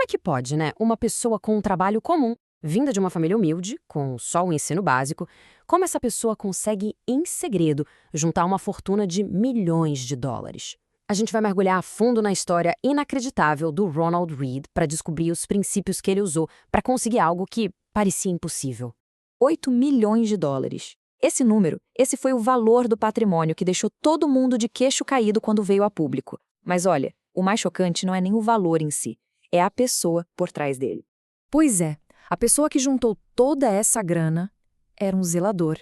é que pode, né? Uma pessoa com um trabalho comum, vinda de uma família humilde, com só o ensino básico, como essa pessoa consegue, em segredo, juntar uma fortuna de milhões de dólares? A gente vai mergulhar a fundo na história inacreditável do Ronald Read para descobrir os princípios que ele usou para conseguir algo que parecia impossível. 8 milhões de dólares. Esse número, esse foi o valor do patrimônio que deixou todo mundo de queixo caído quando veio a público. Mas olha, o mais chocante não é nem o valor em si, é a pessoa por trás dele. Pois é, a pessoa que juntou toda essa grana era um zelador.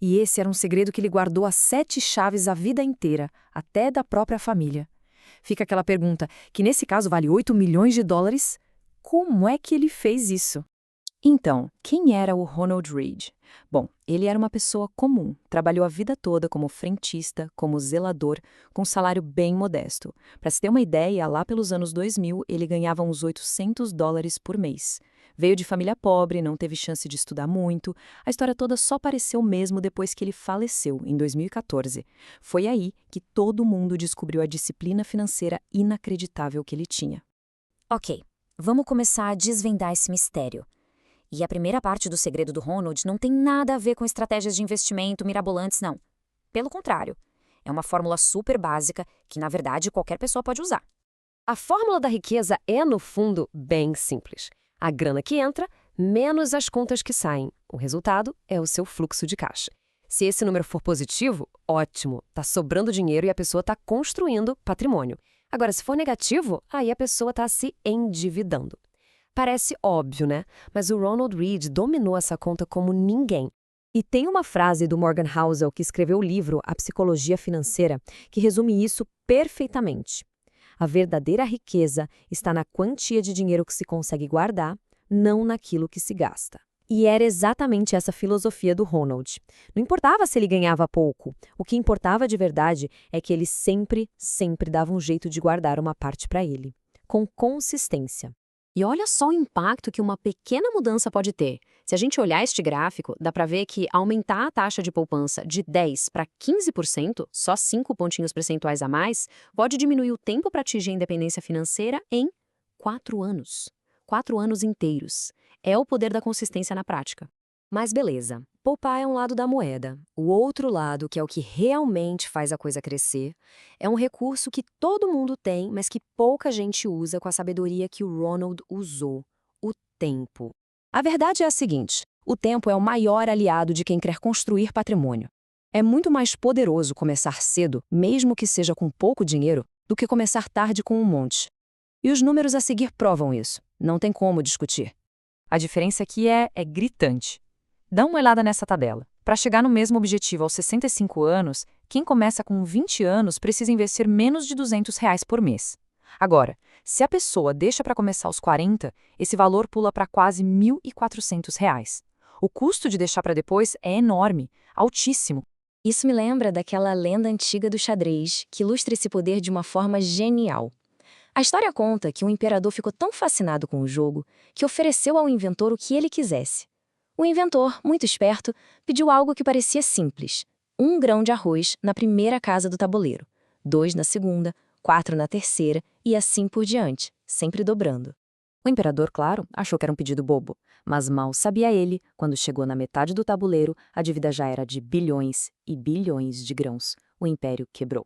E esse era um segredo que ele guardou as 7 chaves a vida inteira, até da própria família. Fica aquela pergunta, que nesse caso vale 8 milhões de dólares? Como é que ele fez isso? Então, quem era o Ronald Read? Bom, ele era uma pessoa comum, trabalhou a vida toda como frentista, como zelador, com um salário bem modesto. Para se ter uma ideia, lá pelos anos 2000, ele ganhava uns 800 dólares por mês. Veio de família pobre, não teve chance de estudar muito. A história toda só apareceu mesmo depois que ele faleceu, em 2014. Foi aí que todo mundo descobriu a disciplina financeira inacreditável que ele tinha. Ok, vamos começar a desvendar esse mistério. E a primeira parte do segredo do Ronald não tem nada a ver com estratégias de investimento mirabolantes, não. Pelo contrário, é uma fórmula super básica que, na verdade, qualquer pessoa pode usar. A fórmula da riqueza é, no fundo, bem simples. A grana que entra, menos as contas que saem. O resultado é o seu fluxo de caixa. Se esse número for positivo, ótimo, está sobrando dinheiro e a pessoa está construindo patrimônio. Agora, se for negativo, aí a pessoa está se endividando. Parece óbvio, né? Mas o Ronald Read dominou essa conta como ninguém. E tem uma frase do Morgan Housel, que escreveu o livro A Psicologia Financeira, que resume isso perfeitamente. A verdadeira riqueza está na quantia de dinheiro que se consegue guardar, não naquilo que se gasta. E era exatamente essa filosofia do Ronald. Não importava se ele ganhava pouco, o que importava de verdade é que ele sempre dava um jeito de guardar uma parte para ele, com consistência. E olha só o impacto que uma pequena mudança pode ter. Se a gente olhar este gráfico, dá para ver que aumentar a taxa de poupança de 10% para 15%, só 5 pontinhos percentuais a mais, pode diminuir o tempo para atingir a independência financeira em 4 anos. 4 anos inteiros. É o poder da consistência na prática. Mas beleza, poupar é um lado da moeda. O outro lado, que é o que realmente faz a coisa crescer, é um recurso que todo mundo tem, mas que pouca gente usa com a sabedoria que o Ronald usou: o tempo. A verdade é a seguinte: o tempo é o maior aliado de quem quer construir patrimônio. É muito mais poderoso começar cedo, mesmo que seja com pouco dinheiro, do que começar tarde com um monte. E os números a seguir provam isso. Não tem como discutir. A diferença aqui é gritante. Dá uma olhada nessa tabela. Para chegar no mesmo objetivo aos 65 anos, quem começa com 20 anos precisa investir menos de R$ 200 por mês. Agora, se a pessoa deixa para começar aos 40, esse valor pula para quase R$ 1.400. O custo de deixar para depois é enorme, altíssimo. Isso me lembra daquela lenda antiga do xadrez, que ilustra esse poder de uma forma genial. A história conta que um imperador ficou tão fascinado com o jogo que ofereceu ao inventor o que ele quisesse. O inventor, muito esperto, pediu algo que parecia simples: 1 grão de arroz na primeira casa do tabuleiro, 2 na segunda, 4 na terceira e assim por diante, sempre dobrando. O imperador, claro, achou que era um pedido bobo, mas mal sabia ele, quando chegou na metade do tabuleiro, a dívida já era de bilhões e bilhões de grãos. O império quebrou.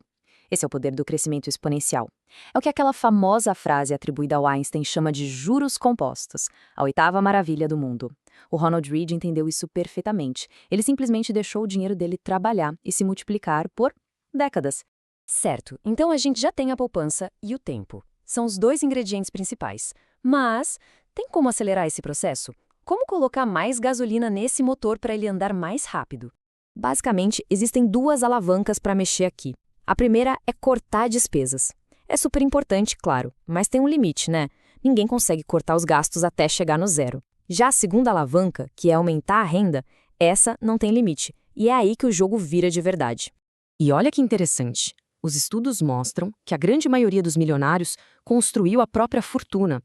Esse é o poder do crescimento exponencial. É o que aquela famosa frase atribuída ao Einstein chama de juros compostos, a 8ª maravilha do mundo. O Ronald Read entendeu isso perfeitamente. Ele simplesmente deixou o dinheiro dele trabalhar e se multiplicar por décadas. Certo, então a gente já tem a poupança e o tempo. São os 2 ingredientes principais. Mas tem como acelerar esse processo? Como colocar mais gasolina nesse motor para ele andar mais rápido? Basicamente, existem 2 alavancas para mexer aqui. A primeira é cortar despesas. É super importante, claro, mas tem um limite, né? Ninguém consegue cortar os gastos até chegar no zero. Já a segunda alavanca, que é aumentar a renda, essa não tem limite, e é aí que o jogo vira de verdade. E olha que interessante, os estudos mostram que a grande maioria dos milionários construiu a própria fortuna.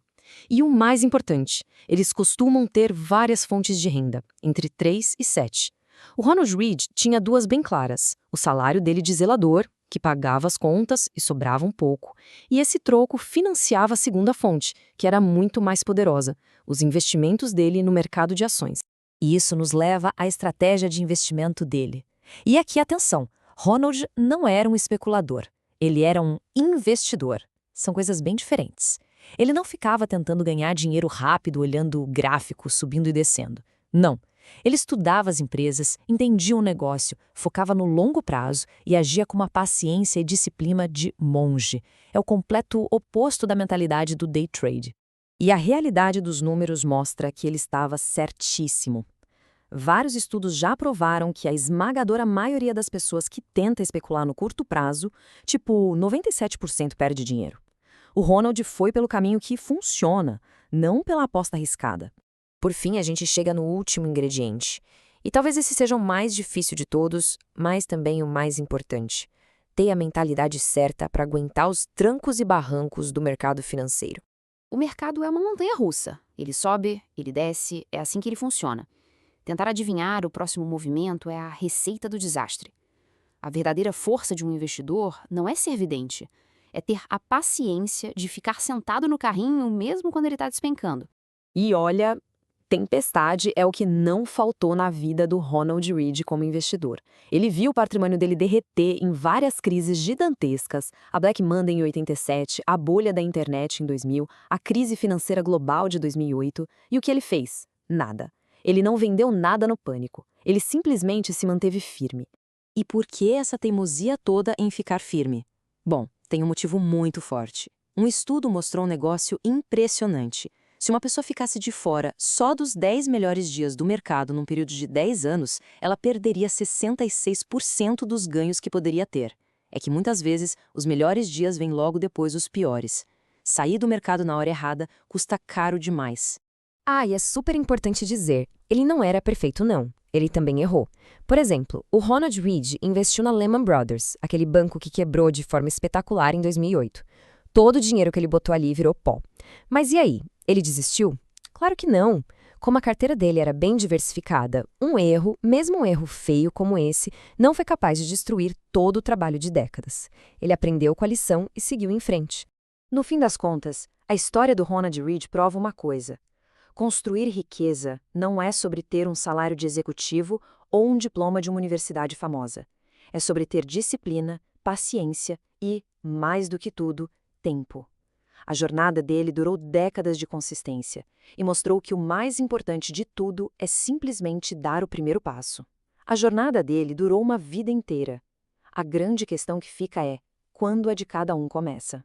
E o mais importante, eles costumam ter várias fontes de renda, entre 3 e 7. O Ronald Read tinha 2 bem claras: o salário dele de zelador, que pagava as contas e sobrava um pouco, e esse troco financiava a segunda fonte, que era muito mais poderosa, os investimentos dele no mercado de ações. E isso nos leva à estratégia de investimento dele. E aqui, atenção, Ronald não era um especulador, ele era um investidor. São coisas bem diferentes. Ele não ficava tentando ganhar dinheiro rápido olhando gráficos subindo e descendo. Não. Ele estudava as empresas, entendia o negócio, focava no longo prazo e agia com uma paciência e disciplina de monge. É o completo oposto da mentalidade do day trade. E a realidade dos números mostra que ele estava certíssimo. Vários estudos já provaram que a esmagadora maioria das pessoas que tenta especular no curto prazo, tipo 97% perde dinheiro. O Ronald foi pelo caminho que funciona, não pela aposta arriscada. Por fim, a gente chega no último ingrediente. E talvez esse seja o mais difícil de todos, mas também o mais importante. Ter a mentalidade certa para aguentar os trancos e barrancos do mercado financeiro. O mercado é uma montanha-russa. Ele sobe, ele desce, é assim que ele funciona. Tentar adivinhar o próximo movimento é a receita do desastre. A verdadeira força de um investidor não é ser vidente, é ter a paciência de ficar sentado no carrinho mesmo quando ele está despencando. E olha, tempestade é o que não faltou na vida do Ronald Read como investidor. Ele viu o patrimônio dele derreter em várias crises gigantescas, a Black Monday em 87, a bolha da internet em 2000, a crise financeira global de 2008, e o que ele fez? Nada. Ele não vendeu nada no pânico. Ele simplesmente se manteve firme. E por que essa teimosia toda em ficar firme? Bom, tem um motivo muito forte. Um estudo mostrou um negócio impressionante. Se uma pessoa ficasse de fora só dos 10 melhores dias do mercado num período de 10 anos, ela perderia 66% dos ganhos que poderia ter. É que muitas vezes os melhores dias vêm logo depois dos piores. Sair do mercado na hora errada custa caro demais. E é super importante dizer, ele não era perfeito não. Ele também errou. Por exemplo, o Ronald Read investiu na Lehman Brothers, aquele banco que quebrou de forma espetacular em 2008. Todo o dinheiro que ele botou ali virou pó. Mas e aí? Ele desistiu? Claro que não. Como a carteira dele era bem diversificada, um erro, mesmo um erro feio como esse, não foi capaz de destruir todo o trabalho de décadas. Ele aprendeu com a lição e seguiu em frente. No fim das contas, a história do Ronald Read prova uma coisa. Construir riqueza não é sobre ter um salário de executivo ou um diploma de uma universidade famosa. É sobre ter disciplina, paciência e, mais do que tudo, tempo. A jornada dele durou décadas de consistência e mostrou que o mais importante de tudo é simplesmente dar o primeiro passo. A jornada dele durou uma vida inteira. A grande questão que fica é: quando a de cada um começa?